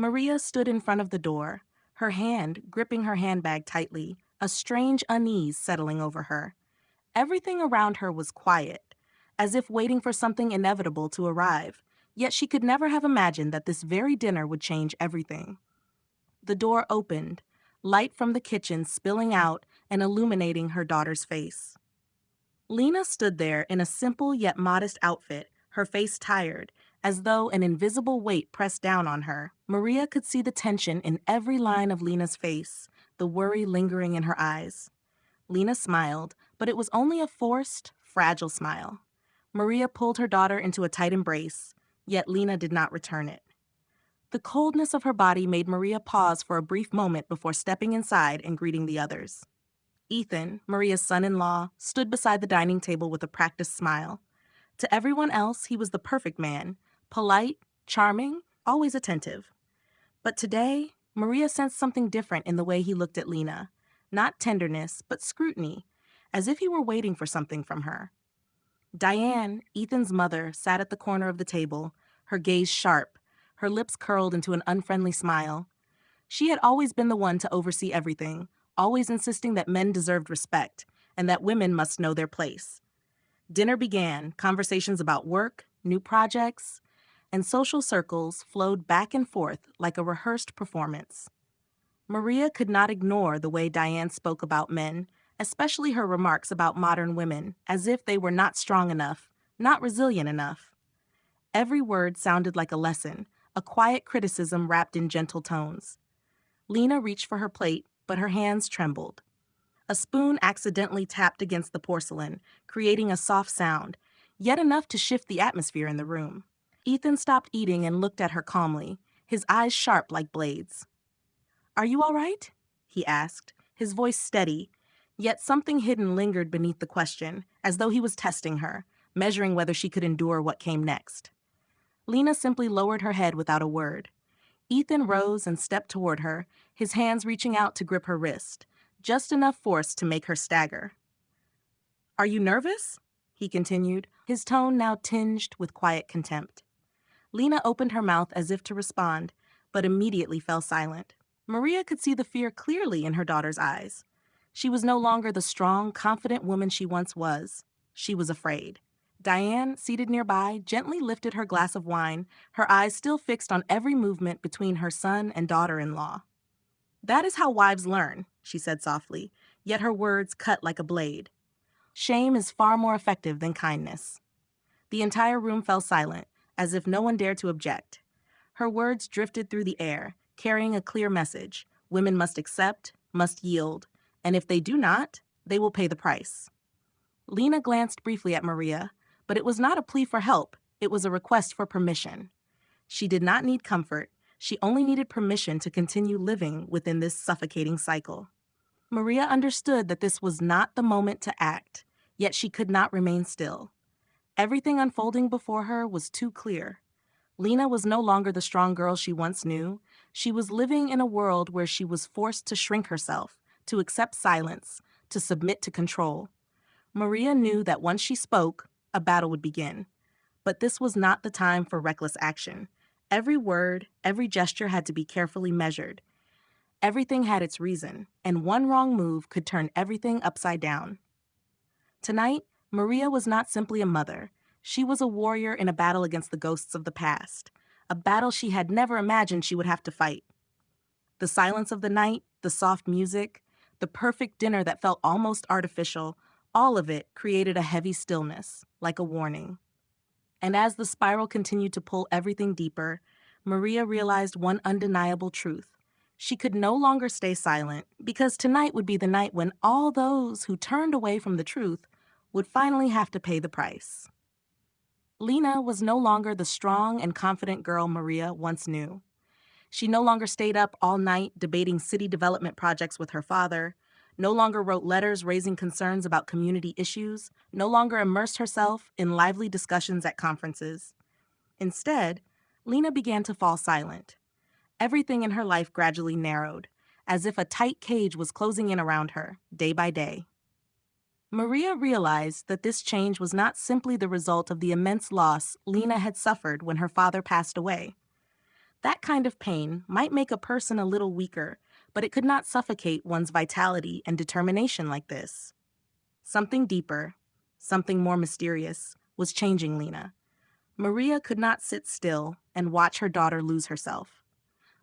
Maria stood in front of the door, her hand gripping her handbag tightly, a strange unease settling over her. Everything around her was quiet, as if waiting for something inevitable to arrive, yet she could never have imagined that this very dinner would change everything. The door opened, light from the kitchen spilling out and illuminating her daughter's face. Lena stood there in a simple yet modest outfit, her face tired, as though an invisible weight pressed down on her. Maria could see the tension in every line of Lena's face, the worry lingering in her eyes. Lena smiled, but it was only a forced, fragile smile. Maria pulled her daughter into a tight embrace, yet Lena did not return it. The coldness of her body made Maria pause for a brief moment before stepping inside and greeting the others. Ethan, Maria's son-in-law, stood beside the dining table with a practiced smile. To everyone else, he was the perfect man, polite, charming, always attentive. But today, Maria sensed something different in the way he looked at Lena. Not tenderness, but scrutiny, as if he were waiting for something from her. Diane, Ethan's mother, sat at the corner of the table, her gaze sharp, her lips curled into an unfriendly smile. She had always been the one to oversee everything, always insisting that men deserved respect and that women must know their place. Dinner began, conversations about work, new projects, and social circles flowed back and forth like a rehearsed performance. Maria could not ignore the way Diane spoke about men, especially her remarks about modern women, as if they were not strong enough, not resilient enough. Every word sounded like a lesson, a quiet criticism wrapped in gentle tones. Lena reached for her plate, but her hands trembled. A spoon accidentally tapped against the porcelain, creating a soft sound, yet enough to shift the atmosphere in the room. Ethan stopped eating and looked at her calmly, his eyes sharp like blades. "Are you all right?" he asked, his voice steady, yet something hidden lingered beneath the question, as though he was testing her, measuring whether she could endure what came next. Lena simply lowered her head without a word. Ethan rose and stepped toward her, his hands reaching out to grip her wrist, just enough force to make her stagger. "Are you nervous?" he continued, his tone now tinged with quiet contempt. Lena opened her mouth as if to respond, but immediately fell silent. Maria could see the fear clearly in her daughter's eyes. She was no longer the strong, confident woman she once was. She was afraid. Diane, seated nearby, gently lifted her glass of wine, her eyes still fixed on every movement between her son and daughter-in-law. "That is how wives learn," she said softly, yet her words cut like a blade. "Shame is far more effective than kindness." The entire room fell silent, as if no one dared to object. Her words drifted through the air, carrying a clear message. Women must accept, must yield, and if they do not, they will pay the price. Lena glanced briefly at Maria, but it was not a plea for help, it was a request for permission. She did not need comfort, she only needed permission to continue living within this suffocating cycle. Maria understood that this was not the moment to act, yet she could not remain still. Everything unfolding before her was too clear. Lena was no longer the strong girl she once knew. She was living in a world where she was forced to shrink herself, to accept silence, to submit to control. Maria knew that once she spoke, a battle would begin. But this was not the time for reckless action. Every word, every gesture had to be carefully measured. Everything had its reason, and one wrong move could turn everything upside down. Tonight, Maria was not simply a mother. She was a warrior in a battle against the ghosts of the past, a battle she had never imagined she would have to fight. The silence of the night, the soft music, the perfect dinner that felt almost artificial, all of it created a heavy stillness, like a warning. And as the spiral continued to pull everything deeper, Maria realized one undeniable truth. She could no longer stay silent, because tonight would be the night when all those who turned away from the truth would finally have to pay the price. Lena was no longer the strong and confident girl Maria once knew. She no longer stayed up all night debating city development projects with her father, no longer wrote letters raising concerns about community issues, no longer immersed herself in lively discussions at conferences. Instead, Lena began to fall silent. Everything in her life gradually narrowed, as if a tight cage was closing in around her, day by day. Maria realized that this change was not simply the result of the immense loss Lena had suffered when her father passed away. That kind of pain might make a person a little weaker, but it could not suffocate one's vitality and determination like this. Something deeper, something more mysterious, was changing Lena. Maria could not sit still and watch her daughter lose herself.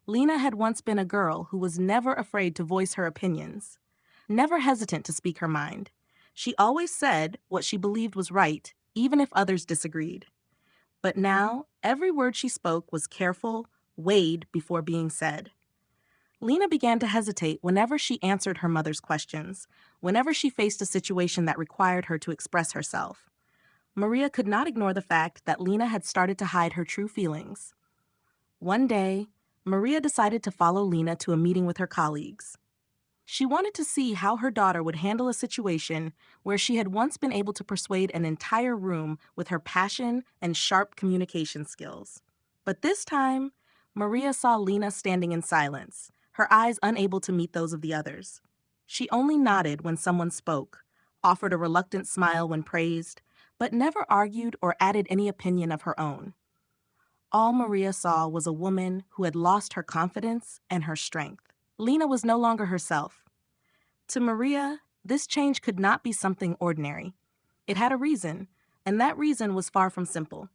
Lena had once been a girl who was never afraid to voice her opinions, never hesitant to speak her mind. She always said what she believed was right, even if others disagreed. But now, every word she spoke was careful, weighed before being said. Lena began to hesitate whenever she answered her mother's questions, whenever she faced a situation that required her to express herself. Maria could not ignore the fact that Lena had started to hide her true feelings. One day, Maria decided to follow Lena to a meeting with her colleagues. She wanted to see how her daughter would handle a situation where she had once been able to persuade an entire room with her passion and sharp communication skills. But this time, Maria saw Lena standing in silence, her eyes unable to meet those of the others. She only nodded when someone spoke, offered a reluctant smile when praised, but never argued or added any opinion of her own. All Maria saw was a woman who had lost her confidence and her strength. Lena was no longer herself. To Maria, this change could not be something ordinary. It had a reason, and that reason was far from simple.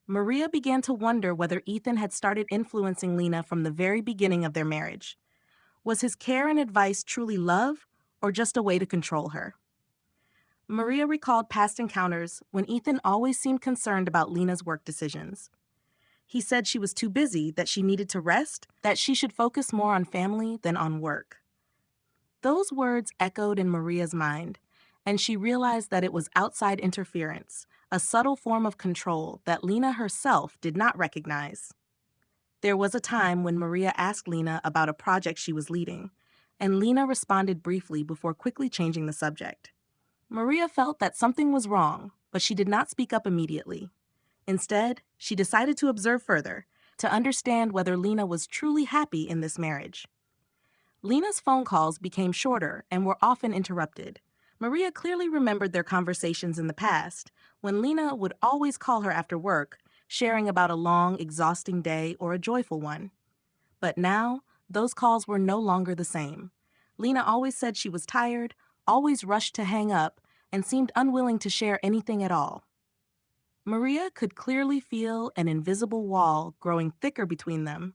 Maria began to wonder whether Ethan had started influencing Lena from the very beginning of their marriage. Was his care and advice truly love, or just a way to control her? Maria recalled past encounters when Ethan always seemed concerned about Lena's work decisions. He said she was too busy, that she needed to rest, that she should focus more on family than on work. Those words echoed in Maria's mind, and she realized that it was outside interference, a subtle form of control that Lena herself did not recognize. There was a time when Maria asked Lena about a project she was leading, and Lena responded briefly before quickly changing the subject. Maria felt that something was wrong, but she did not speak up immediately. Instead, she decided to observe further, to understand whether Lena was truly happy in this marriage. Lena's phone calls became shorter and were often interrupted. Maria clearly remembered their conversations in the past, when Lena would always call her after work, sharing about a long, exhausting day or a joyful one. But now, those calls were no longer the same. Lena always said she was tired, always rushed to hang up, and seemed unwilling to share anything at all. Maria could clearly feel an invisible wall growing thicker between them.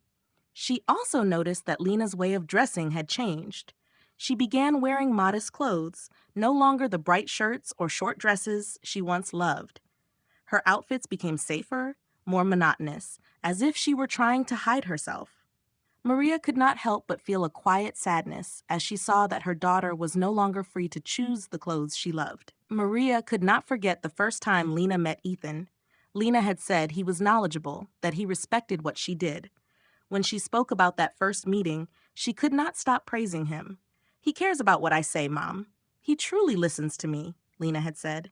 She also noticed that Lena's way of dressing had changed. She began wearing modest clothes, no longer the bright shirts or short dresses she once loved. Her outfits became safer, more monotonous, as if she were trying to hide herself. Maria could not help but feel a quiet sadness as she saw that her daughter was no longer free to choose the clothes she loved. Maria could not forget the first time Lena met Ethan. Lena had said he was knowledgeable, that he respected what she did. When she spoke about that first meeting, she could not stop praising him. "He cares about what I say, Mom. He truly listens to me," Lena had said.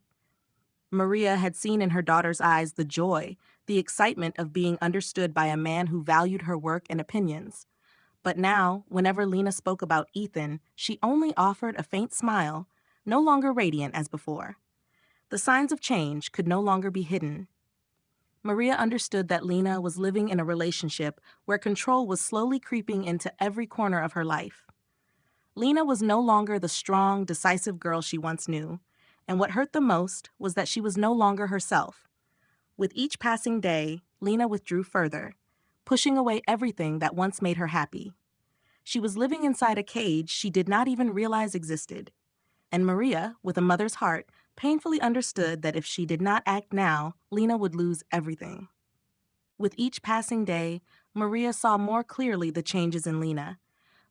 Maria had seen in her daughter's eyes the joy, the excitement of being understood by a man who valued her work and opinions. But now, whenever Lena spoke about Ethan, she only offered a faint smile, no longer radiant as before. The signs of change could no longer be hidden. Maria understood that Lena was living in a relationship where control was slowly creeping into every corner of her life. Lena was no longer the strong, decisive girl she once knew, and what hurt the most was that she was no longer herself. With each passing day, Lena withdrew further, pushing away everything that once made her happy. She was living inside a cage she did not even realize existed. And Maria, with a mother's heart, painfully understood that if she did not act now, Lena would lose everything. With each passing day, Maria saw more clearly the changes in Lena.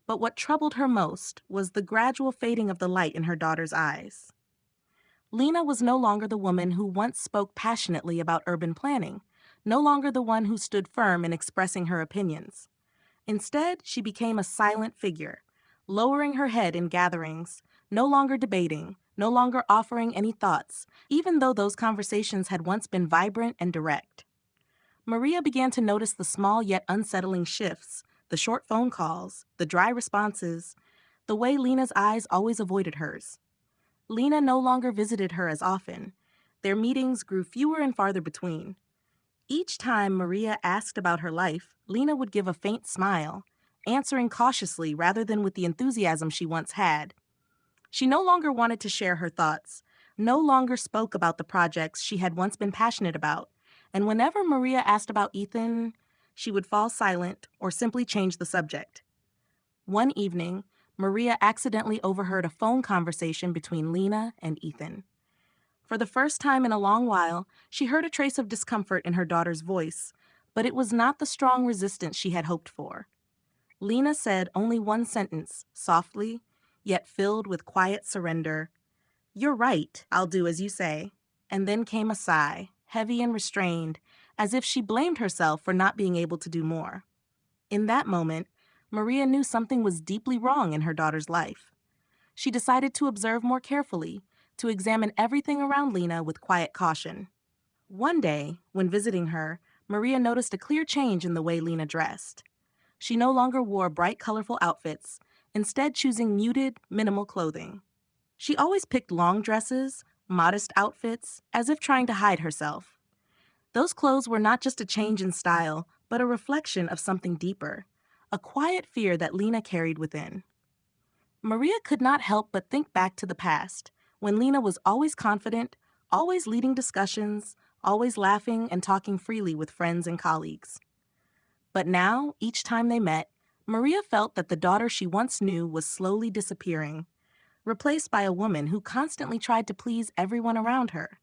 But what troubled her most was the gradual fading of the light in her daughter's eyes. Lena was no longer the woman who once spoke passionately about urban planning, no longer the one who stood firm in expressing her opinions. Instead, she became a silent figure, lowering her head in gatherings, no longer debating, no longer offering any thoughts, even though those conversations had once been vibrant and direct. Maria began to notice the small yet unsettling shifts, the short phone calls, the dry responses, the way Lena's eyes always avoided hers. Lena no longer visited her as often. Their meetings grew fewer and farther between. Each time Maria asked about her life, Lena would give a faint smile, answering cautiously rather than with the enthusiasm she once had. She no longer wanted to share her thoughts, no longer spoke about the projects she had once been passionate about, and whenever Maria asked about Ethan, she would fall silent or simply change the subject. One evening, Maria accidentally overheard a phone conversation between Lena and Ethan. For the first time in a long while, she heard a trace of discomfort in her daughter's voice, but it was not the strong resistance she had hoped for. Lena said only one sentence, softly, yet filled with quiet surrender. "You're right, I'll do as you say." And then came a sigh, heavy and restrained, as if she blamed herself for not being able to do more. In that moment, Maria knew something was deeply wrong in her daughter's life. She decided to observe more carefully, to examine everything around Lena with quiet caution. One day, when visiting her, Maria noticed a clear change in the way Lena dressed. She no longer wore bright, colorful outfits, instead choosing muted, minimal clothing. She always picked long dresses, modest outfits, as if trying to hide herself. Those clothes were not just a change in style, but a reflection of something deeper, a quiet fear that Lena carried within. Maria could not help but think back to the past, when Lena was always confident, always leading discussions, always laughing and talking freely with friends and colleagues. But now, each time they met, Maria felt that the daughter she once knew was slowly disappearing, replaced by a woman who constantly tried to please everyone around her.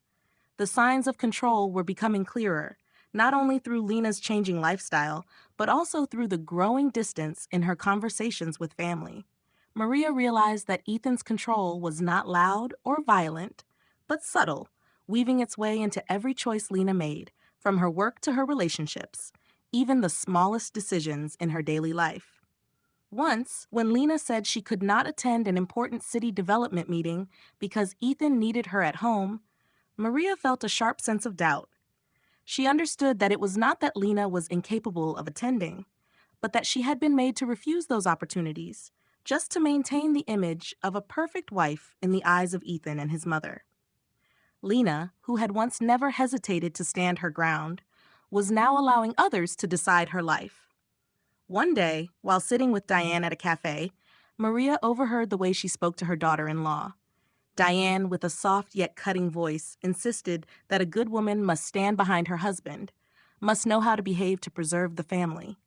The signs of control were becoming clearer, not only through Lena's changing lifestyle, but also through the growing distance in her conversations with family. Maria realized that Ethan's control was not loud or violent, but subtle, weaving its way into every choice Lena made, from her work to her relationships, even the smallest decisions in her daily life. Once, when Lena said she could not attend an important city development meeting because Ethan needed her at home, Maria felt a sharp sense of doubt. She understood that it was not that Lena was incapable of attending, but that she had been made to refuse those opportunities just to maintain the image of a perfect wife in the eyes of Ethan and his mother. Lena, who had once never hesitated to stand her ground, was now allowing others to decide her life. One day, while sitting with Diane at a cafe, Maria overheard the way she spoke to her daughter-in-law. Diane, with a soft yet cutting voice, insisted that a good woman must stand behind her husband, must know how to behave to preserve the family.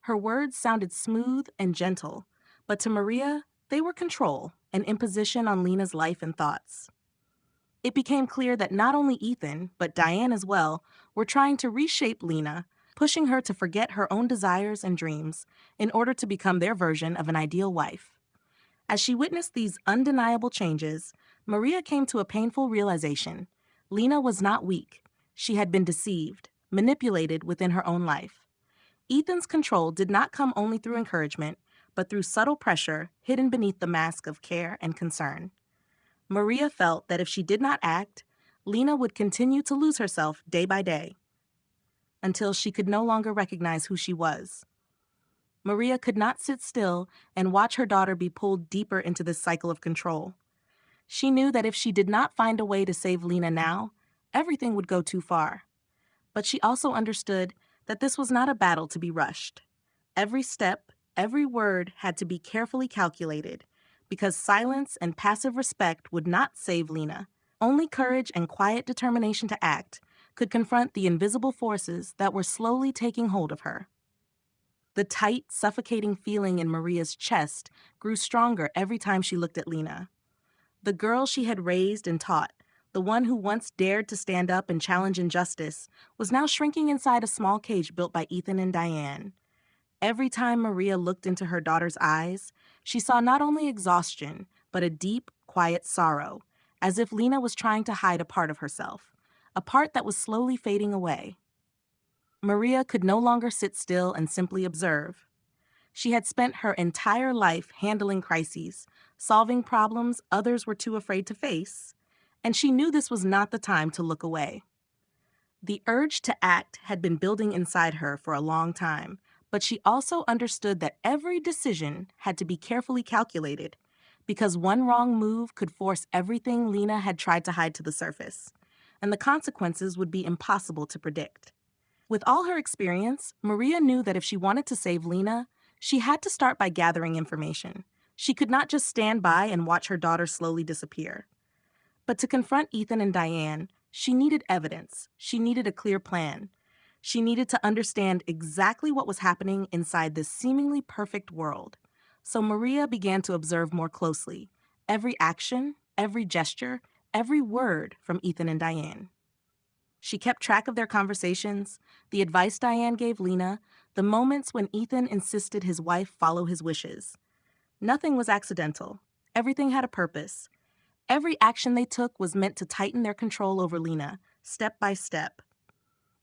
Her words sounded smooth and gentle, but to Maria, they were control, an imposition on Lena's life and thoughts. It became clear that not only Ethan, but Diane as well, were trying to reshape Lena, pushing her to forget her own desires and dreams in order to become their version of an ideal wife. As she witnessed these undeniable changes, Maria came to a painful realization. Lena was not weak. She had been deceived, manipulated within her own life. Ethan's control did not come only through encouragement, but through subtle pressure hidden beneath the mask of care and concern. Maria felt that if she did not act, Lena would continue to lose herself day by day, until she could no longer recognize who she was. Maria could not sit still and watch her daughter be pulled deeper into this cycle of control. She knew that if she did not find a way to save Lena now, everything would go too far. But she also understood that this was not a battle to be rushed. Every step, every word had to be carefully calculated, because silence and passive respect would not save Lena. Only courage and quiet determination to act could confront the invisible forces that were slowly taking hold of her. The tight, suffocating feeling in Maria's chest grew stronger every time she looked at Lena. The girl she had raised and taught, the one who once dared to stand up and challenge injustice, was now shrinking inside a small cage built by Ethan and Diane. Every time Maria looked into her daughter's eyes, she saw not only exhaustion, but a deep, quiet sorrow, as if Lena was trying to hide a part of herself, a part that was slowly fading away. Maria could no longer sit still and simply observe. She had spent her entire life handling crises, solving problems others were too afraid to face, and she knew this was not the time to look away. The urge to act had been building inside her for a long time, but she also understood that every decision had to be carefully calculated, because one wrong move could force everything Lena had tried to hide to the surface, and the consequences would be impossible to predict. With all her experience, Maria knew that if she wanted to save Lena, she had to start by gathering information. She could not just stand by and watch her daughter slowly disappear. But to confront Ethan and Diane, she needed evidence. She needed a clear plan. She needed to understand exactly what was happening inside this seemingly perfect world. So Maria began to observe more closely every action, every gesture, every word from Ethan and Diane. She kept track of their conversations, the advice Diane gave Lena, the moments when Ethan insisted his wife follow his wishes. Nothing was accidental. Everything had a purpose. Every action they took was meant to tighten their control over Lena, step by step.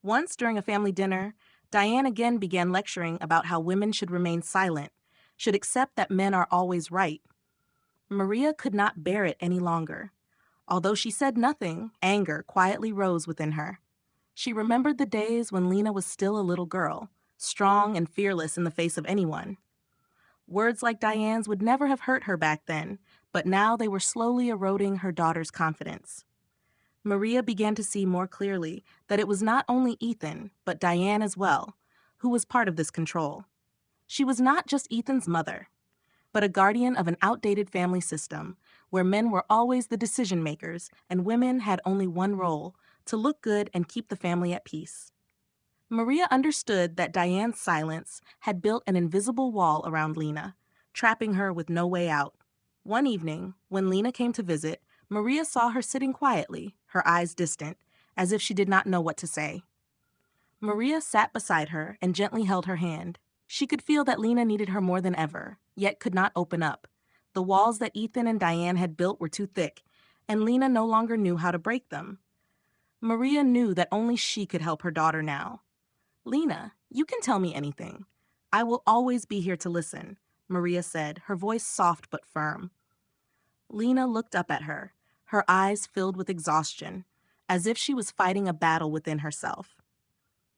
Once, during a family dinner, Diane again began lecturing about how women should remain silent, should accept that men are always right. Maria could not bear it any longer. Although she said nothing, anger quietly rose within her. She remembered the days when Lena was still a little girl, strong and fearless in the face of anyone. Words like Diane's would never have hurt her back then, but now they were slowly eroding her daughter's confidence. Maria began to see more clearly that it was not only Ethan, but Diane as well, who was part of this control. She was not just Ethan's mother, but a guardian of an outdated family system where men were always the decision makers and women had only one role: to look good and keep the family at peace. Maria understood that Diane's silence had built an invisible wall around Lena, trapping her with no way out. One evening, when Lena came to visit, Maria saw her sitting quietly, her eyes distant, as if she did not know what to say. Maria sat beside her and gently held her hand. She could feel that Lena needed her more than ever, yet could not open up. The walls that Ethan and Diane had built were too thick, and Lena no longer knew how to break them. Maria knew that only she could help her daughter now. "Lena, you can tell me anything. I will always be here to listen," Maria said, her voice soft but firm. Lena looked up at her, her eyes filled with exhaustion, as if she was fighting a battle within herself.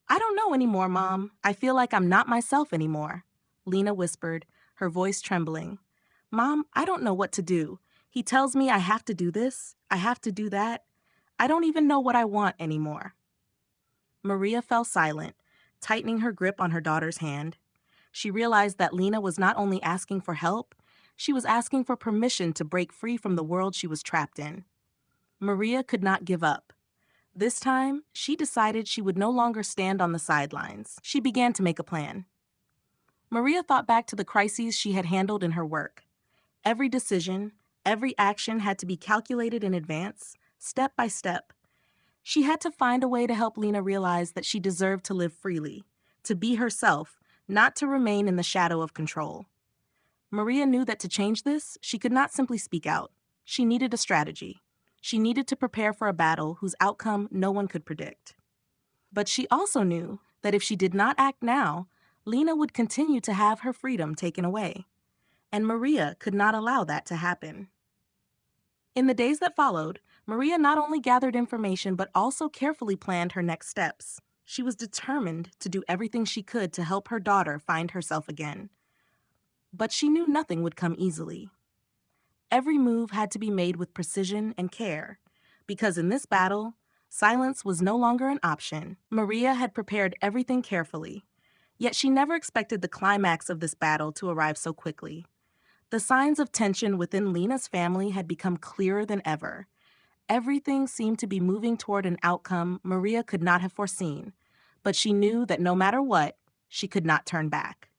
"I don't know anymore, Mom. I feel like I'm not myself anymore," Lena whispered, her voice trembling. "Mom, I don't know what to do. He tells me I have to do this, I have to do that. I don't even know what I want anymore." Maria fell silent, tightening her grip on her daughter's hand. She realized that Lena was not only asking for help, she was asking for permission to break free from the world she was trapped in. Maria could not give up. This time, she decided she would no longer stand on the sidelines. She began to make a plan. Maria thought back to the crises she had handled in her work. Every decision, every action had to be calculated in advance, step by step. She had to find a way to help Lena realize that she deserved to live freely, to be herself, not to remain in the shadow of control. Maria knew that to change this, she could not simply speak out. She needed a strategy. She needed to prepare for a battle whose outcome no one could predict. But she also knew that if she did not act now, Lena would continue to have her freedom taken away. And Maria could not allow that to happen. In the days that followed, Maria not only gathered information but also carefully planned her next steps. She was determined to do everything she could to help her daughter find herself again. But she knew nothing would come easily. Every move had to be made with precision and care, because in this battle, silence was no longer an option. Maria had prepared everything carefully, yet she never expected the climax of this battle to arrive so quickly. The signs of tension within Lena's family had become clearer than ever. Everything seemed to be moving toward an outcome Maria could not have foreseen, but she knew that no matter what, she could not turn back.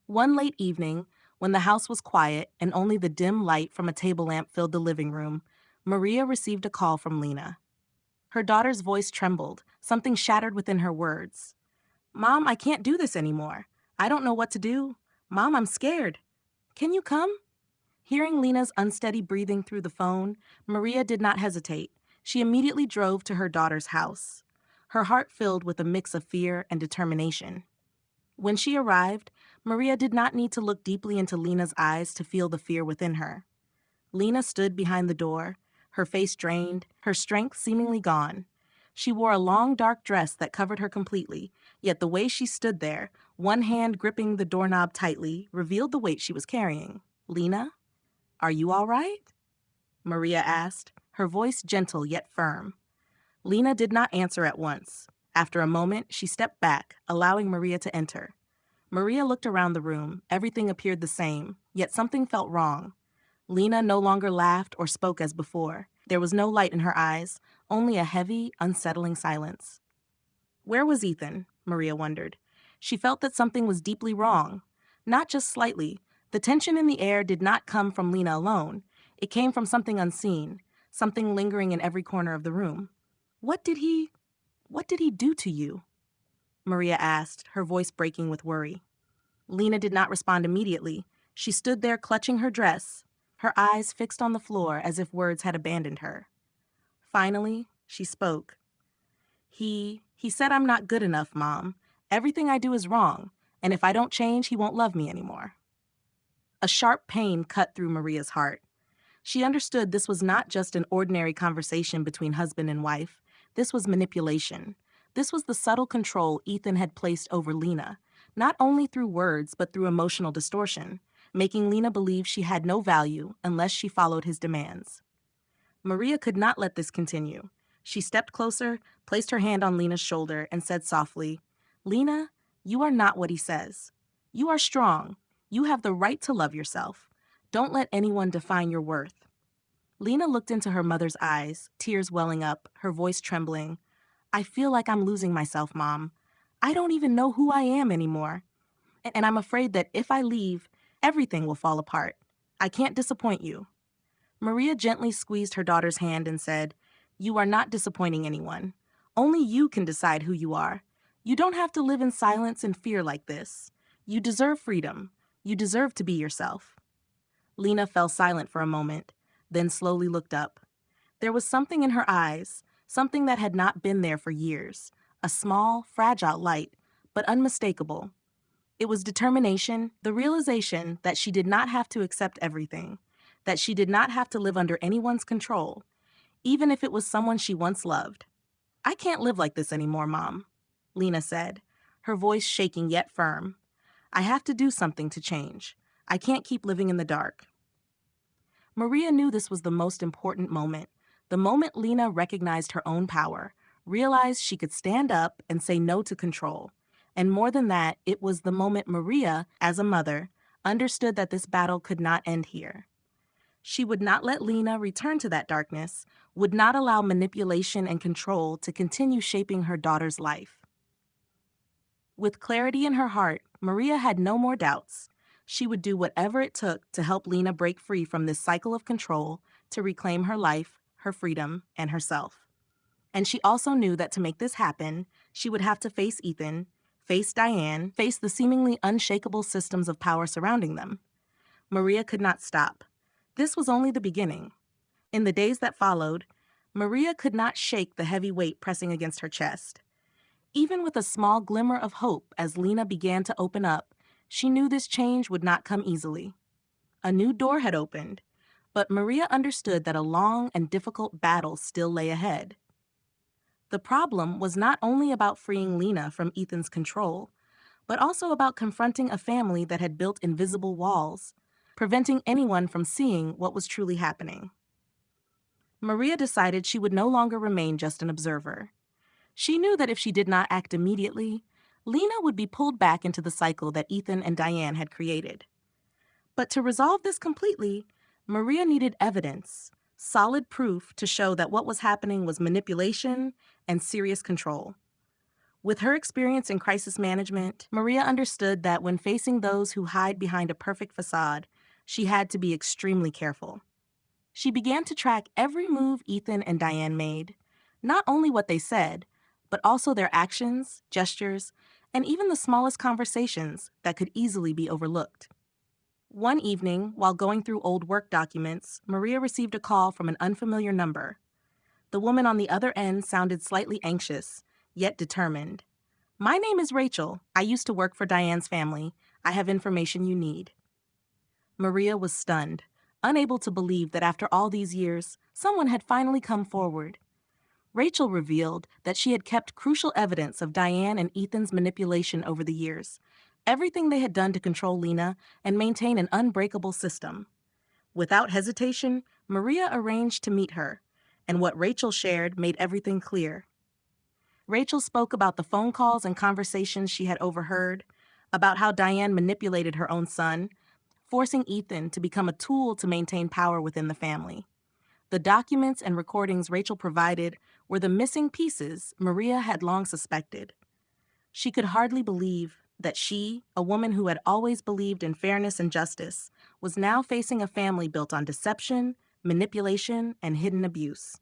One late evening, when the house was quiet and only the dim light from a table lamp filled the living room, Maria received a call from Lena. Her daughter's voice trembled, something shattered within her words. "Mom, I can't do this anymore. I don't know what to do. Mom, I'm scared. Can you come?" Hearing Lena's unsteady breathing through the phone, Maria did not hesitate. She immediately drove to her daughter's house, her heart filled with a mix of fear and determination. When she arrived, Maria did not need to look deeply into Lena's eyes to feel the fear within her. Lena stood behind the door, her face drained, her strength seemingly gone. She wore a long dark dress that covered her completely, yet the way she stood there, one hand gripping the doorknob tightly, revealed the weight she was carrying. "Lena, are you all right?" Maria asked, her voice gentle yet firm. Lena did not answer at once. After a moment, she stepped back, allowing Maria to enter. Maria looked around the room. Everything appeared the same, yet something felt wrong. Lena no longer laughed or spoke as before. There was no light in her eyes, only a heavy, unsettling silence. Where was Ethan? Maria wondered. She felt that something was deeply wrong. Not just slightly. The tension in the air did not come from Lena alone. It came from something unseen, something lingering in every corner of the room. What did he do to you? Maria asked, her voice breaking with worry. Lena did not respond immediately. She stood there clutching her dress, her eyes fixed on the floor as if words had abandoned her. Finally, she spoke. He said I'm not good enough, Mom. Everything I do is wrong, and if I don't change, he won't love me anymore. A sharp pain cut through Maria's heart. She understood this was not just an ordinary conversation between husband and wife. This was manipulation. This was the subtle control Ethan had placed over Lena, not only through words but through emotional distortion, making Lena believe she had no value unless she followed his demands. Maria could not let this continue. She stepped closer, placed her hand on Lena's shoulder, and said softly, "Lena, you are not what he says. You are strong. You have the right to love yourself. Don't let anyone define your worth." Lena looked into her mother's eyes, tears welling up, her voice trembling. "I feel like I'm losing myself, Mom. I don't even know who I am anymore. And I'm afraid that if I leave, everything will fall apart. I can't disappoint you." Maria gently squeezed her daughter's hand and said, "You are not disappointing anyone. Only you can decide who you are. You don't have to live in silence and fear like this. You deserve freedom. You deserve to be yourself." Lena fell silent for a moment, then slowly looked up. There was something in her eyes, something that had not been there for years, a small, fragile light, but unmistakable. It was determination, the realization that she did not have to accept everything, that she did not have to live under anyone's control, even if it was someone she once loved. "I can't live like this anymore, Mom," Lena said, her voice shaking yet firm. "I have to do something to change. I can't keep living in the dark." Maria knew this was the most important moment, the moment Lena recognized her own power, realized she could stand up and say no to control. And more than that, it was the moment Maria, as a mother, understood that this battle could not end here. She would not let Lena return to that darkness, would not allow manipulation and control to continue shaping her daughter's life. With clarity in her heart, Maria had no more doubts. She would do whatever it took to help Lena break free from this cycle of control, to reclaim her life, her freedom, and herself. And she also knew that to make this happen, she would have to face Ethan, face Diane, face the seemingly unshakable systems of power surrounding them. Maria could not stop. This was only the beginning. In the days that followed, Maria could not shake the heavy weight pressing against her chest. Even with a small glimmer of hope as Lena began to open up, she knew this change would not come easily. A new door had opened, but Maria understood that a long and difficult battle still lay ahead. The problem was not only about freeing Lena from Ethan's control, but also about confronting a family that had built invisible walls, preventing anyone from seeing what was truly happening. Maria decided she would no longer remain just an observer. She knew that if she did not act immediately, Lena would be pulled back into the cycle that Ethan and Diane had created. But to resolve this completely, Maria needed evidence, solid proof to show that what was happening was manipulation and serious control. With her experience in crisis management, Maria understood that when facing those who hide behind a perfect facade, she had to be extremely careful. She began to track every move Ethan and Diane made, not only what they said, but also their actions, gestures, and even the smallest conversations that could easily be overlooked. One evening, while going through old work documents, Maria received a call from an unfamiliar number. The woman on the other end sounded slightly anxious, yet determined. "My name is Rachel. I used to work for Diane's family. I have information you need." Maria was stunned, unable to believe that after all these years, someone had finally come forward. Rachel revealed that she had kept crucial evidence of Diane and Ethan's manipulation over the years, everything they had done to control Lena and maintain an unbreakable system. Without hesitation, Maria arranged to meet her, and what Rachel shared made everything clear. Rachel spoke about the phone calls and conversations she had overheard, about how Diane manipulated her own son, forcing Ethan to become a tool to maintain power within the family. The documents and recordings Rachel provided were the missing pieces Maria had long suspected. She could hardly believe that she, a woman who had always believed in fairness and justice, was now facing a family built on deception, manipulation, and hidden abuse.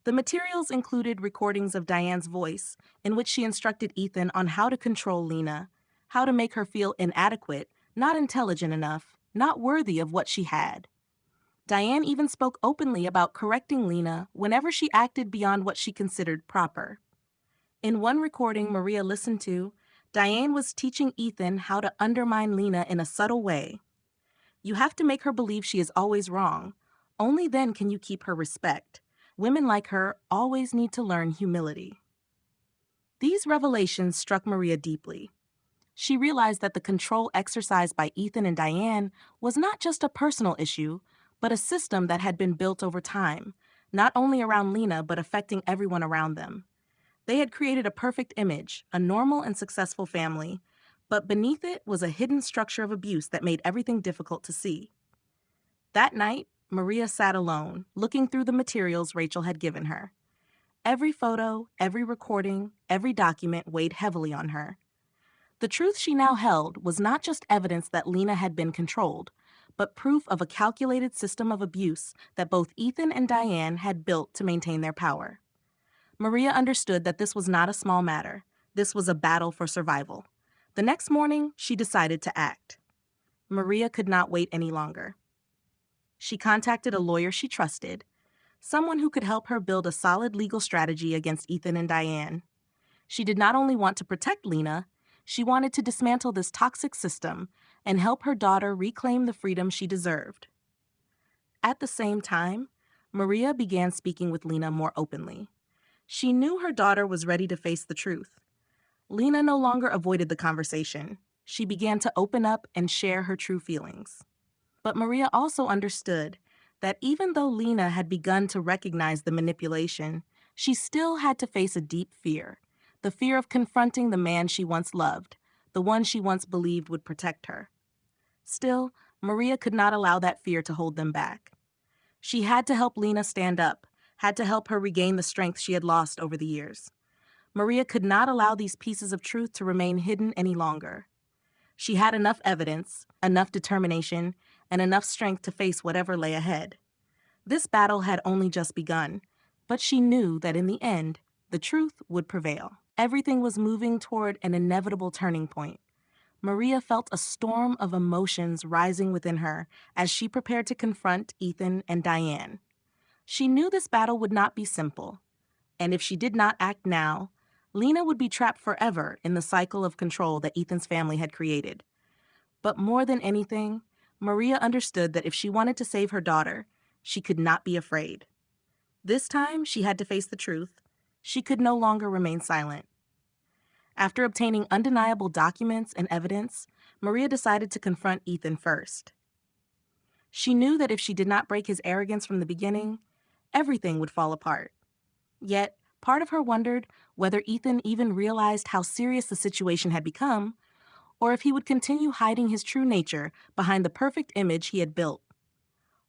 The materials included recordings of Diane's voice, in which she instructed Ethan on how to control Lena, how to make her feel inadequate, not intelligent enough, not worthy of what she had. Diane even spoke openly about correcting Lena whenever she acted beyond what she considered proper. In one recording Maria listened to, Diane was teaching Ethan how to undermine Lena in a subtle way. You have to make her believe she is always wrong. Only then can you keep her respect. Women like her always need to learn humility. These revelations struck Maria deeply. She realized that the control exercised by Ethan and Diane was not just a personal issue, but a system that had been built over time, not only around Lena but affecting everyone around them. They had created a perfect image, a normal and successful family, but beneath it was a hidden structure of abuse that made everything difficult to see. That night, Maria sat alone, looking through the materials Rachel had given her. Every photo, every recording, every document weighed heavily on her. The truth she now held was not just evidence that Lena had been controlled, but proof of a calculated system of abuse that both Ethan and Diane had built to maintain their power. Maria understood that this was not a small matter. This was a battle for survival. The next morning, she decided to act. Maria could not wait any longer. She contacted a lawyer she trusted, someone who could help her build a solid legal strategy against Ethan and Diane. She did not only want to protect Lena, she wanted to dismantle this toxic system and help her daughter reclaim the freedom she deserved. At the same time, Maria began speaking with Lena more openly. She knew her daughter was ready to face the truth. Lena no longer avoided the conversation. She began to open up and share her true feelings. But Maria also understood that even though Lena had begun to recognize the manipulation, she still had to face a deep fear, the fear of confronting the man she once loved, the one she once believed would protect her. Still, Maria could not allow that fear to hold them back. She had to help Lena stand up, had to help her regain the strength she had lost over the years. Maria could not allow these pieces of truth to remain hidden any longer. She had enough evidence, enough determination, and enough strength to face whatever lay ahead. This battle had only just begun, but she knew that in the end, the truth would prevail. Everything was moving toward an inevitable turning point. Maria felt a storm of emotions rising within her as she prepared to confront Ethan and Diane. She knew this battle would not be simple, and if she did not act now, Lena would be trapped forever in the cycle of control that Ethan's family had created. But more than anything, Maria understood that if she wanted to save her daughter, she could not be afraid. This time, she had to face the truth. She could no longer remain silent. After obtaining undeniable documents and evidence, Maria decided to confront Ethan first. She knew that if she did not break his arrogance from the beginning, everything would fall apart. Yet, part of her wondered whether Ethan even realized how serious the situation had become, or if he would continue hiding his true nature behind the perfect image he had built.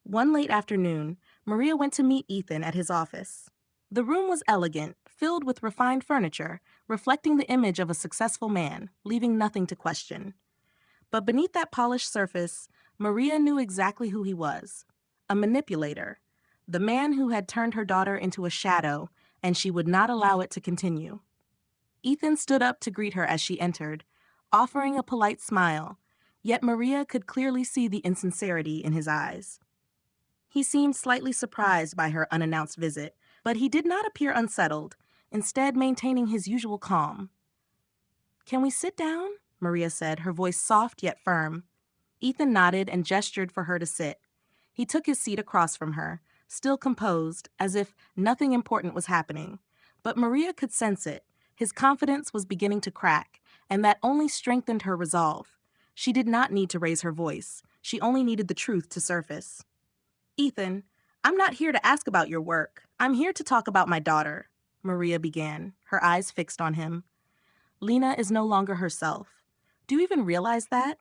One late afternoon, Maria went to meet Ethan at his office. The room was elegant, filled with refined furniture, reflecting the image of a successful man, leaving nothing to question. But beneath that polished surface, Maria knew exactly who he was: a manipulator, the man who had turned her daughter into a shadow, and she would not allow it to continue. Ethan stood up to greet her as she entered, offering a polite smile, yet Maria could clearly see the insincerity in his eyes. He seemed slightly surprised by her unannounced visit, but he did not appear unsettled, instead maintaining his usual calm. "Can we sit down?" Maria said, her voice soft yet firm. Ethan nodded and gestured for her to sit. He took his seat across from her, still composed, as if nothing important was happening. But Maria could sense it. His confidence was beginning to crack, and that only strengthened her resolve. She did not need to raise her voice. She only needed the truth to surface. "Ethan, I'm not here to ask about your work. I'm here to talk about my daughter," Maria began, her eyes fixed on him. Lena is no longer herself. Do you even realize that?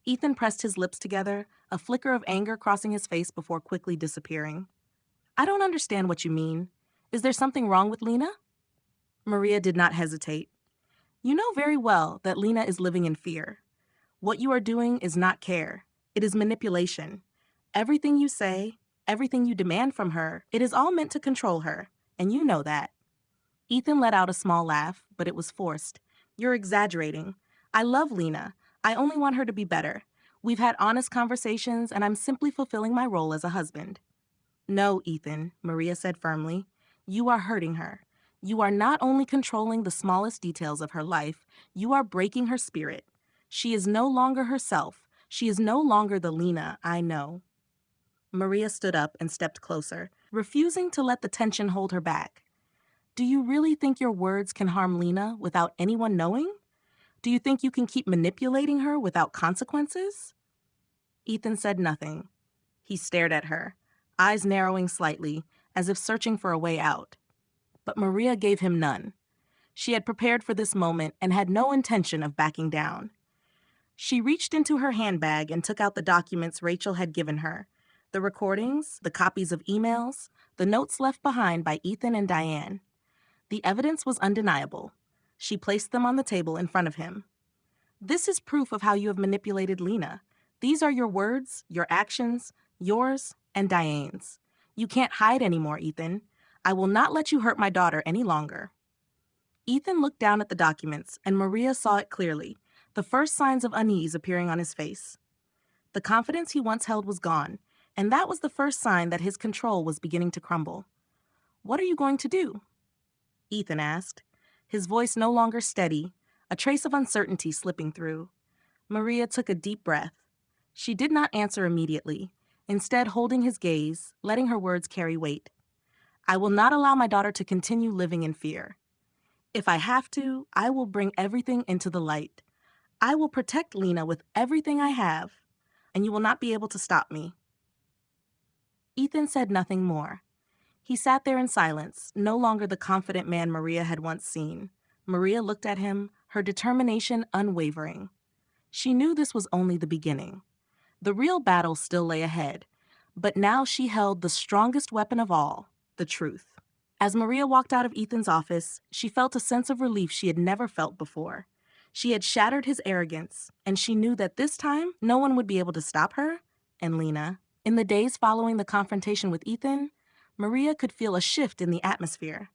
Ethan pressed his lips together, a flicker of anger crossing his face before quickly disappearing. I don't understand what you mean. Is there something wrong with Lena? Maria did not hesitate. You know very well that Lena is living in fear. What you are doing is not care. It is manipulation. Everything you say, everything you demand from her, it is all meant to control her, and you know that. Ethan let out a small laugh, but it was forced. You're exaggerating. I love Lena. I only want her to be better. We've had honest conversations, and I'm simply fulfilling my role as a husband. No, Ethan, Maria said firmly. You are hurting her. You are not only controlling the smallest details of her life, you are breaking her spirit. She is no longer herself. She is no longer the Lena I know. Maria stood up and stepped closer, refusing to let the tension hold her back. Do you really think your words can harm Lena without anyone knowing? Do you think you can keep manipulating her without consequences? Ethan said nothing. He stared at her, eyes narrowing slightly, as if searching for a way out. But Maria gave him none. She had prepared for this moment and had no intention of backing down. She reached into her handbag and took out the documents Rachel had given her, the recordings, the copies of emails, the notes left behind by Ethan and Diane. The evidence was undeniable. She placed them on the table in front of him. This is proof of how you have manipulated Lena. These are your words, your actions, yours and Diane's. You can't hide anymore, Ethan. I will not let you hurt my daughter any longer. Ethan looked down at the documents, and Maria saw it clearly, the first signs of unease appearing on his face. The confidence he once held was gone, and that was the first sign that his control was beginning to crumble. What are you going to do? Ethan asked, his voice no longer steady, a trace of uncertainty slipping through. Maria took a deep breath. She did not answer immediately, instead holding his gaze, letting her words carry weight. I will not allow my daughter to continue living in fear. If I have to, I will bring everything into the light. I will protect Lena with everything I have, and you will not be able to stop me. Ethan said nothing more. He sat there in silence, no longer the confident man Maria had once seen. Maria looked at him, her determination unwavering. She knew this was only the beginning. The real battle still lay ahead, but now she held the strongest weapon of all, the truth. As Maria walked out of Ethan's office, she felt a sense of relief she had never felt before. She had shattered his arrogance, and she knew that this time no one would be able to stop her and Lena. In the days following the confrontation with Ethan, Maria could feel a shift in the atmosphere.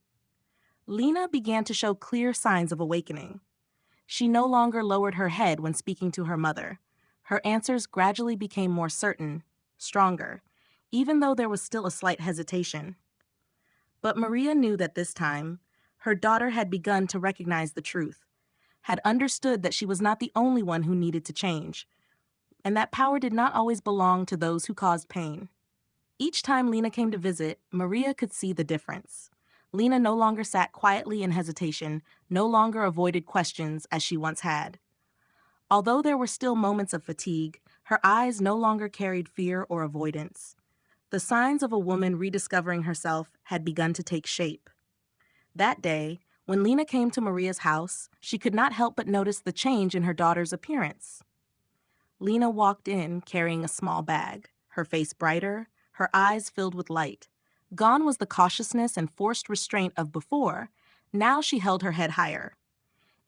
Lena began to show clear signs of awakening. She no longer lowered her head when speaking to her mother. Her answers gradually became more certain, stronger, even though there was still a slight hesitation. But Maria knew that this time, her daughter had begun to recognize the truth, had understood that she was not the only one who needed to change, and that power did not always belong to those who caused pain. Each time Lena came to visit, Maria could see the difference. Lena no longer sat quietly in hesitation, no longer avoided questions as she once had. Although there were still moments of fatigue, her eyes no longer carried fear or avoidance. The signs of a woman rediscovering herself had begun to take shape. That day, when Lena came to Maria's house, she could not help but notice the change in her daughter's appearance. Lena walked in carrying a small bag, her face brighter, her eyes filled with light. Gone was the cautiousness and forced restraint of before. Now she held her head higher.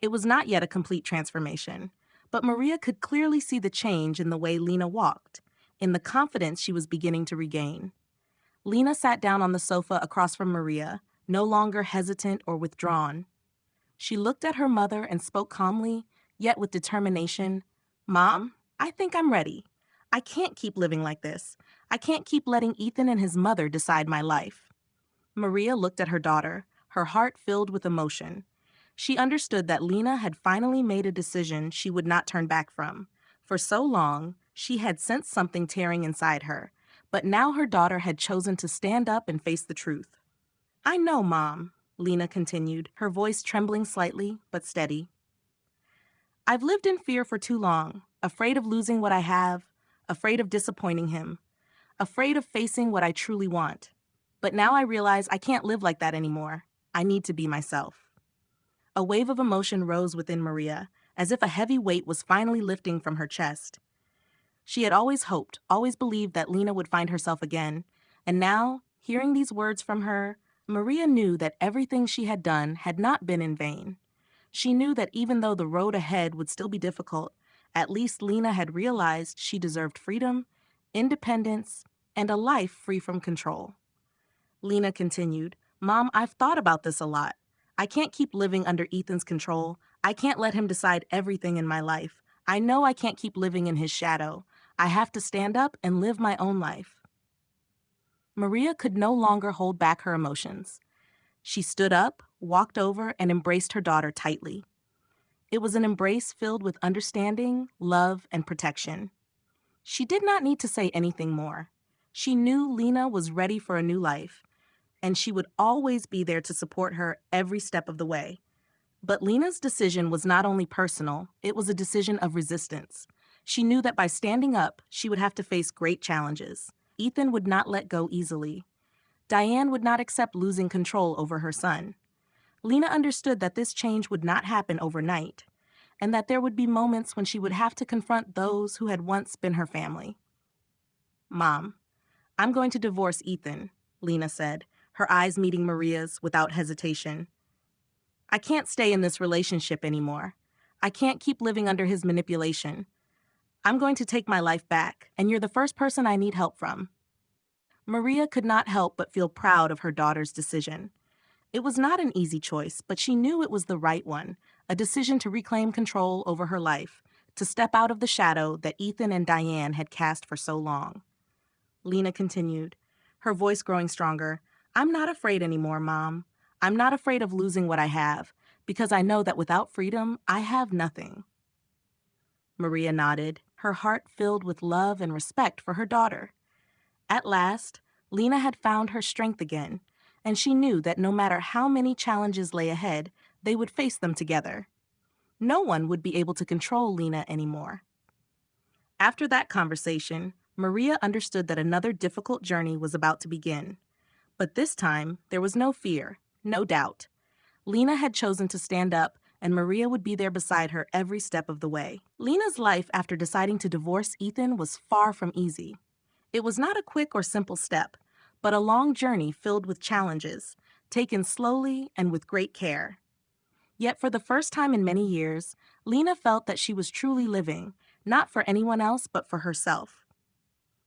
It was not yet a complete transformation, but Maria could clearly see the change in the way Lena walked, in the confidence she was beginning to regain. Lena sat down on the sofa across from Maria, no longer hesitant or withdrawn. She looked at her mother and spoke calmly, yet with determination. Mom, I think I'm ready. I can't keep living like this. I can't keep letting Ethan and his mother decide my life. Maria looked at her daughter, her heart filled with emotion. She understood that Lena had finally made a decision she would not turn back from. For so long, she had sensed something tearing inside her, but now her daughter had chosen to stand up and face the truth. I know, Mom, Lena continued, her voice trembling slightly but steady. I've lived in fear for too long, afraid of losing what I have, afraid of disappointing him, afraid of facing what I truly want. But now I realize I can't live like that anymore. I need to be myself. A wave of emotion rose within Maria, as if a heavy weight was finally lifting from her chest. She had always hoped, always believed that Lena would find herself again, and now, hearing these words from her, Maria knew that everything she had done had not been in vain. She knew that even though the road ahead would still be difficult, at least Lena had realized she deserved freedom, independence, and a life free from control. Lena continued, "Mom, I've thought about this a lot. I can't keep living under Ethan's control. I can't let him decide everything in my life. I know I can't keep living in his shadow. I have to stand up and live my own life." Maria could no longer hold back her emotions. She stood up, walked over, and embraced her daughter tightly. It was an embrace filled with understanding, love, and protection. She did not need to say anything more. She knew Lena was ready for a new life, and she would always be there to support her every step of the way. But Lena's decision was not only personal, it was a decision of resistance. She knew that by standing up, she would have to face great challenges. Ethan would not let go easily. Diane would not accept losing control over her son. Lena understood that this change would not happen overnight, and that there would be moments when she would have to confront those who had once been her family. "Mom, I'm going to divorce Ethan," Lena said, her eyes meeting Maria's without hesitation. "I can't stay in this relationship anymore. I can't keep living under his manipulation. I'm going to take my life back, and you're the first person I need help from." Maria could not help but feel proud of her daughter's decision. It was not an easy choice, but she knew it was the right one, a decision to reclaim control over her life, to step out of the shadow that Ethan and Diane had cast for so long. Lena continued, her voice growing stronger. "I'm not afraid anymore, Mom. I'm not afraid of losing what I have, because I know that without freedom, I have nothing." Maria nodded, her heart filled with love and respect for her daughter. At last, Lena had found her strength again, and she knew that no matter how many challenges lay ahead, they would face them together. No one would be able to control Lena anymore. After that conversation, Maria understood that another difficult journey was about to begin. But this time, there was no fear, no doubt. Lena had chosen to stand up, and Maria would be there beside her every step of the way. Lena's life after deciding to divorce Ethan was far from easy. It was not a quick or simple step, but a long journey filled with challenges, taken slowly and with great care. Yet for the first time in many years, Lena felt that she was truly living, not for anyone else but for herself.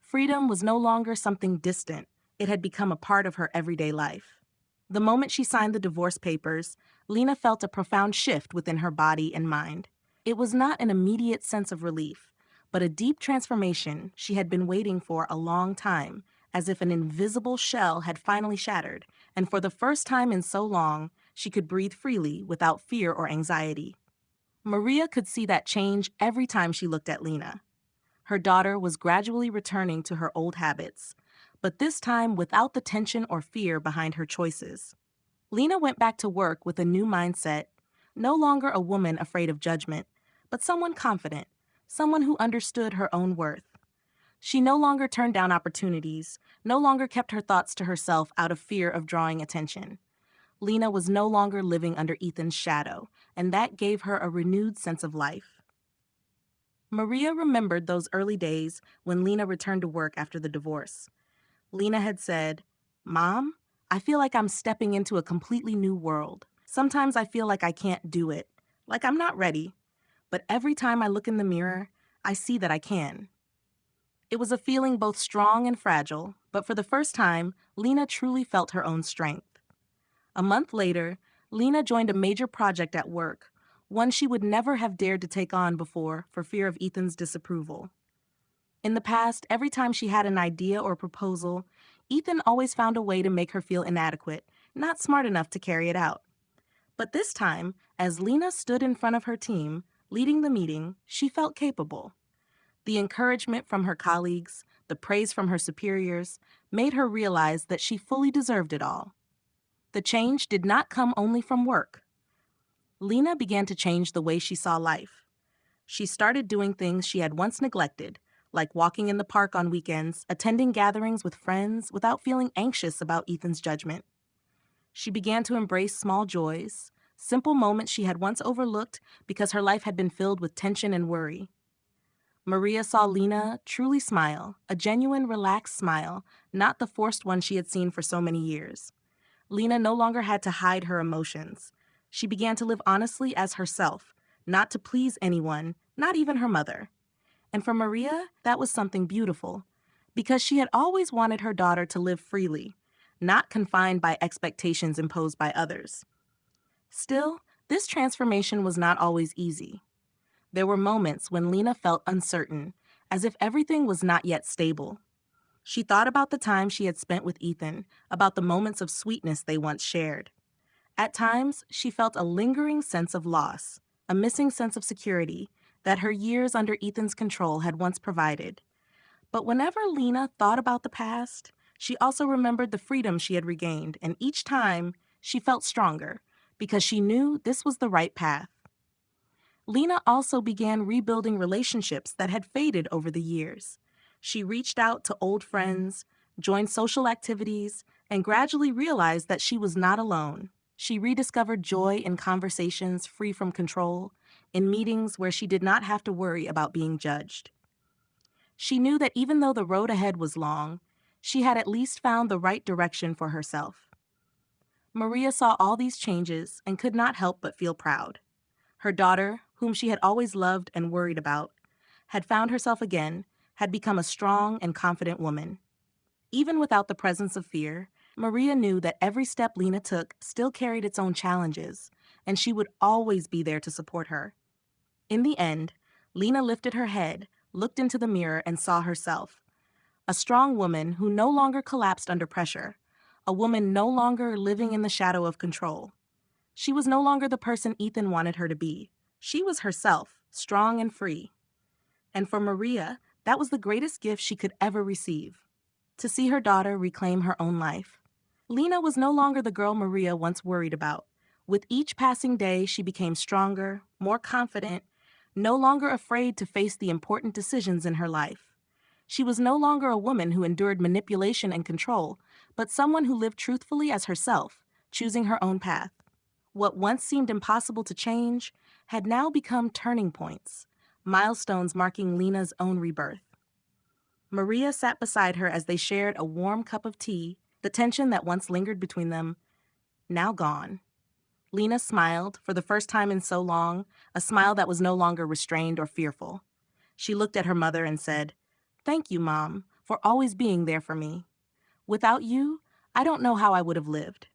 Freedom was no longer something distant, it had become a part of her everyday life. The moment she signed the divorce papers, Lena felt a profound shift within her body and mind. It was not an immediate sense of relief, but a deep transformation she had been waiting for a long time, as if an invisible shell had finally shattered, and for the first time in so long, she could breathe freely without fear or anxiety. Maria could see that change every time she looked at Lena. Her daughter was gradually returning to her old habits, but this time without the tension or fear behind her choices. Lena went back to work with a new mindset, no longer a woman afraid of judgment, but someone confident, someone who understood her own worth. She no longer turned down opportunities, no longer kept her thoughts to herself out of fear of drawing attention. Lena was no longer living under Ethan's shadow, and that gave her a renewed sense of life. Maria remembered those early days when Lena returned to work after the divorce. Lena had said, "Mom, I feel like I'm stepping into a completely new world. Sometimes I feel like I can't do it, like I'm not ready. But every time I look in the mirror, I see that I can." It was a feeling both strong and fragile, but for the first time, Lena truly felt her own strength. A month later, Lena joined a major project at work, one she would never have dared to take on before for fear of Ethan's disapproval. In the past, every time she had an idea or proposal, Ethan always found a way to make her feel inadequate, not smart enough to carry it out. But this time, as Lena stood in front of her team, leading the meeting, she felt capable. The encouragement from her colleagues, the praise from her superiors, made her realize that she fully deserved it all. The change did not come only from work. Lena began to change the way she saw life. She started doing things she had once neglected, like walking in the park on weekends, attending gatherings with friends without feeling anxious about Ethan's judgment. She began to embrace small joys, simple moments she had once overlooked because her life had been filled with tension and worry. Maria saw Lena truly smile, a genuine, relaxed smile, not the forced one she had seen for so many years. Lena no longer had to hide her emotions. She began to live honestly as herself, not to please anyone, not even her mother. And for Maria, that was something beautiful, because she had always wanted her daughter to live freely, not confined by expectations imposed by others. Still, this transformation was not always easy. There were moments when Lena felt uncertain, as if everything was not yet stable. She thought about the time she had spent with Ethan, about the moments of sweetness they once shared. At times, she felt a lingering sense of loss, a missing sense of security that her years under Ethan's control had once provided. But whenever Lena thought about the past, she also remembered the freedom she had regained, and each time she felt stronger because she knew this was the right path. Lena also began rebuilding relationships that had faded over the years. She reached out to old friends, joined social activities, and gradually realized that she was not alone. She rediscovered joy in conversations free from control, in meetings where she did not have to worry about being judged. She knew that even though the road ahead was long, she had at least found the right direction for herself. Maria saw all these changes and could not help but feel proud. Her daughter, whom she had always loved and worried about, had found herself again, had become a strong and confident woman. Even without the presence of fear, Maria knew that every step Lena took still carried its own challenges, and she would always be there to support her. In the end, Lena lifted her head, looked into the mirror, and saw herself. A strong woman who no longer collapsed under pressure, a woman no longer living in the shadow of control. She was no longer the person Ethan wanted her to be. She was herself, strong and free. And for Maria, that was the greatest gift she could ever receive, to see her daughter reclaim her own life. Lena was no longer the girl Maria once worried about. With each passing day, she became stronger, more confident, no longer afraid to face the important decisions in her life. She was no longer a woman who endured manipulation and control, but someone who lived truthfully as herself, choosing her own path. What once seemed impossible to change had now become turning points, milestones marking Lena's own rebirth. Maria sat beside her as they shared a warm cup of tea, the tension that once lingered between them now gone. Lena smiled, for the first time in so long, a smile that was no longer restrained or fearful. She looked at her mother and said, "Thank you, Mom, for always being there for me. Without you, I don't know how I would have lived."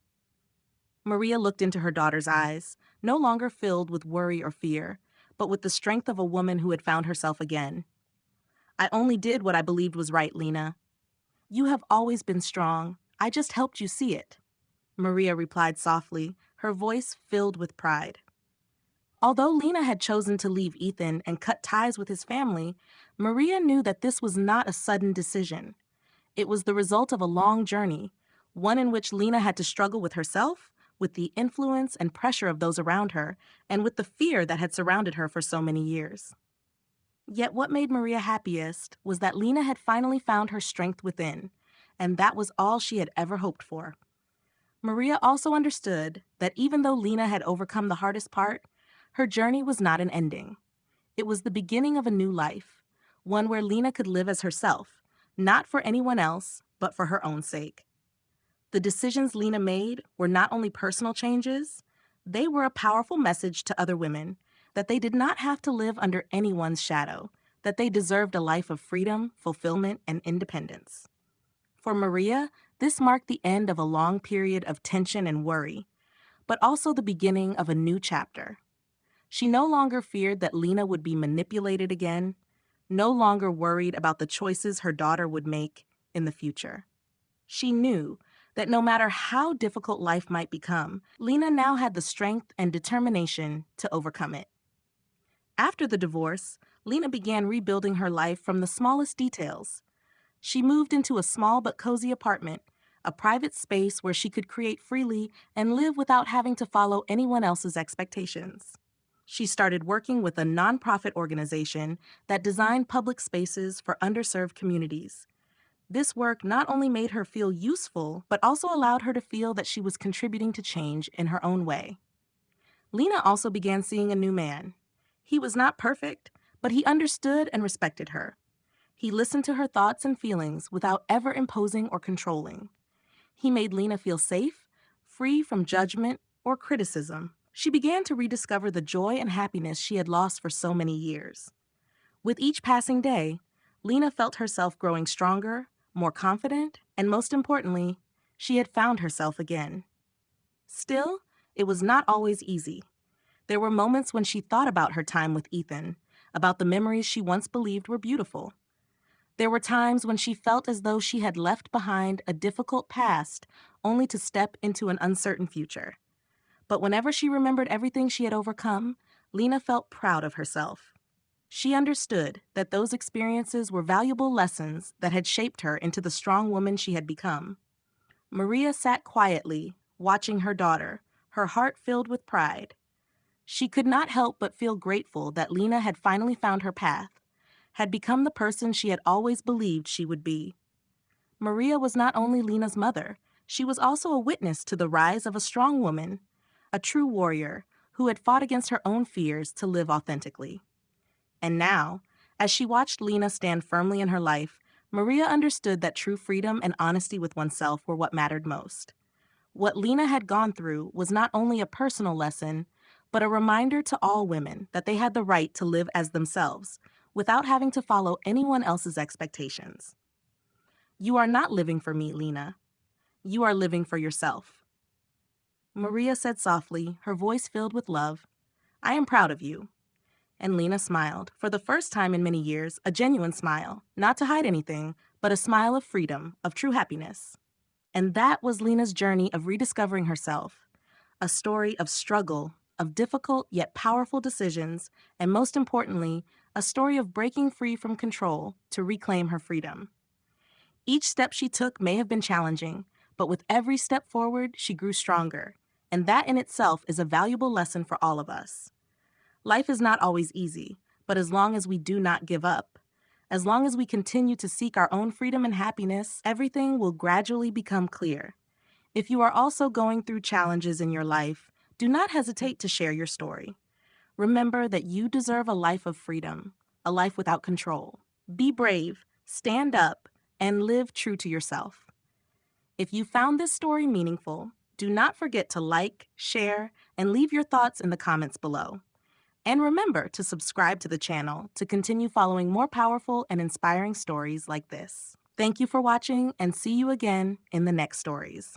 Maria looked into her daughter's eyes, no longer filled with worry or fear, but with the strength of a woman who had found herself again. "I only did what I believed was right, Lena. You have always been strong. I just helped you see it," Maria replied softly, her voice filled with pride. Although Lena had chosen to leave Ethan and cut ties with his family, Maria knew that this was not a sudden decision. It was the result of a long journey, one in which Lena had to struggle with herself, with the influence and pressure of those around her, and with the fear that had surrounded her for so many years. Yet what made Maria happiest was that Lena had finally found her strength within, and that was all she had ever hoped for. Maria also understood that even though Lena had overcome the hardest part, her journey was not an ending. It was the beginning of a new life, one where Lena could live as herself, not for anyone else, but for her own sake. The decisions Lena made were not only personal changes, they were a powerful message to other women that they did not have to live under anyone's shadow, that they deserved a life of freedom, fulfillment, and independence. For Maria, this marked the end of a long period of tension and worry, but also the beginning of a new chapter. She no longer feared that Lena would be manipulated again, no longer worried about the choices her daughter would make in the future. She knew that no matter how difficult life might become, Lena now had the strength and determination to overcome it. After the divorce, Lena began rebuilding her life from the smallest details. She moved into a small but cozy apartment, a private space where she could create freely and live without having to follow anyone else's expectations. She started working with a nonprofit organization that designed public spaces for underserved communities. This work not only made her feel useful, but also allowed her to feel that she was contributing to change in her own way. Lena also began seeing a new man. He was not perfect, but he understood and respected her. He listened to her thoughts and feelings without ever imposing or controlling. He made Lena feel safe, free from judgment or criticism. She began to rediscover the joy and happiness she had lost for so many years. With each passing day, Lena felt herself growing stronger, more confident, and most importantly, she had found herself again. Still, it was not always easy. There were moments when she thought about her time with Ethan, about the memories she once believed were beautiful. There were times when she felt as though she had left behind a difficult past only to step into an uncertain future. But whenever she remembered everything she had overcome, Lena felt proud of herself. She understood that those experiences were valuable lessons that had shaped her into the strong woman she had become. Maria sat quietly, watching her daughter, her heart filled with pride. She could not help but feel grateful that Lena had finally found her path, had become the person she had always believed she would be. Maria was not only Lena's mother, she was also a witness to the rise of a strong woman, a true warrior who had fought against her own fears to live authentically. And now, as she watched Lena stand firmly in her life, Maria understood that true freedom and honesty with oneself were what mattered most. What Lena had gone through was not only a personal lesson, but a reminder to all women that they had the right to live as themselves, without having to follow anyone else's expectations. You are not living for me, Lena. You are living for yourself. Maria said softly, her voice filled with love, I am proud of you. And Lena smiled, for the first time in many years, a genuine smile, not to hide anything, but a smile of freedom, of true happiness. And that was Lena's journey of rediscovering herself, a story of struggle, of difficult yet powerful decisions, and most importantly, a story of breaking free from control to reclaim her freedom. Each step she took may have been challenging, but with every step forward, she grew stronger, and that in itself is a valuable lesson for all of us. Life is not always easy, but as long as we do not give up, as long as we continue to seek our own freedom and happiness, everything will gradually become clear. If you are also going through challenges in your life, do not hesitate to share your story. Remember that you deserve a life of freedom, a life without control. Be brave, stand up, and live true to yourself. If you found this story meaningful, do not forget to like, share, and leave your thoughts in the comments below. And remember to subscribe to the channel to continue following more powerful and inspiring stories like this. Thank you for watching, and see you again in the next stories.